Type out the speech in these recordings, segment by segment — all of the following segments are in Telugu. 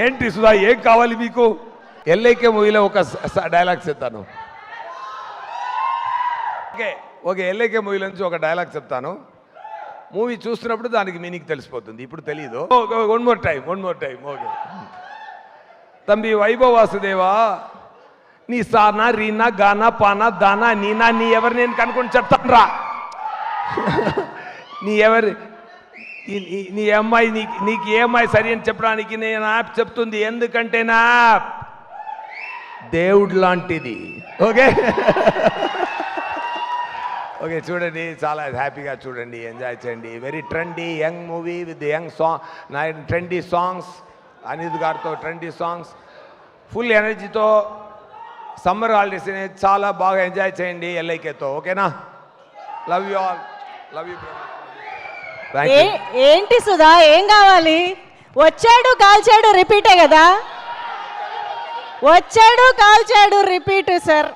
ఏంటి సుధా, ఏం కావాలి మీకు? ఎల్ఐకే మూవీలో ఒక డైలాగ్ చెప్తాను. ఓకే ఎల్ఐకే మూవీలో నుంచి ఒక డైలాగ్ చెప్తాను. మూవీ చూస్తున్నప్పుడు దానికి మీనింగ్ తెలిసిపోతుంది, ఇప్పుడు తెలియదు. One more time okay. తంబి వైభవ్ వాసుదేవా, నీ సానా రీనా గానా పానా దానా నీనా నీ ఎవరు నేను కనుక్కొని చెప్తాను రా. నీ అమ్మాయి నీకు ఏ అమ్మాయి సరి అని చెప్పడానికి నేను యాప్ చెప్తుంది. ఎందుకంటే నా దేవుడు లాంటిది. ఓకే ఓకే చూడండి, చాలా హ్యాపీగా చూడండి, ఎంజాయ్ చేయండి. Very trendy young movie with young song, trendy songs, Anirudh గారితో ట్రెండీ సాంగ్స్, ఫుల్ ఎనర్జీతో సమ్మర్ హాలిడేస్ని చాలా బాగా ఎంజాయ్ చేయండి ఎల్ఐకేతో. ఓకేనా? Love you all, love you. ఏంటి సుధా, ఏం కావాలి? వచ్చాడు కాల్చాడు రిపీటే కదా? వచ్చాడు కాల్చాడు రిపీట్ సార్.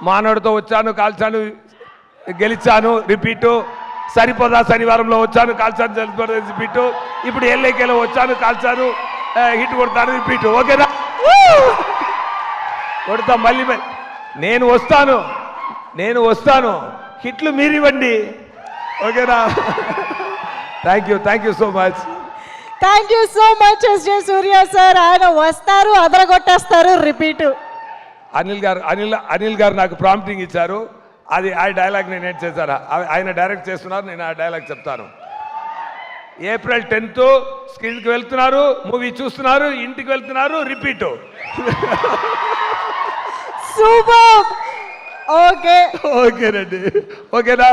మానవుడితో వచ్చాను కాల్చాను గెలిచాను రిపీటు. సరిపోదా శనివారంలో వచ్చాను కాల్చాను సరిపోదా రిపీటు. ఇప్పుడు ఎల్ఐకేలో వచ్చాను కాల్చాను హిట్ కొడతాను రిపీటు. ఓకేనా? కొడతా మళ్ళీ. నేను వస్తాను హిట్లు మీరివ్వండి. ఓకేనా? Thank you so much. Thank you so much SJ Surya sir. ఆయన వస్తారు, అదరగొట్టేస్తారు రిపీటు. అనిల్ గారు నాకు ప్రాంప్టింగ్ ఇచ్చారు, అది ఆ డైలాగ్ నేను ఏం చేశాను, ఆయన డైరెక్ట్ చేస్తున్నారు, నేను ఆ డైలాగ్ చెప్తాను. April 10th స్క్రీన్కి వెళ్తున్నారు, మూవీ చూస్తున్నారు, ఇంటికి వెళ్తున్నారు, రిపీటు. సూపర్. ఓకేనండి. ఓకేనా?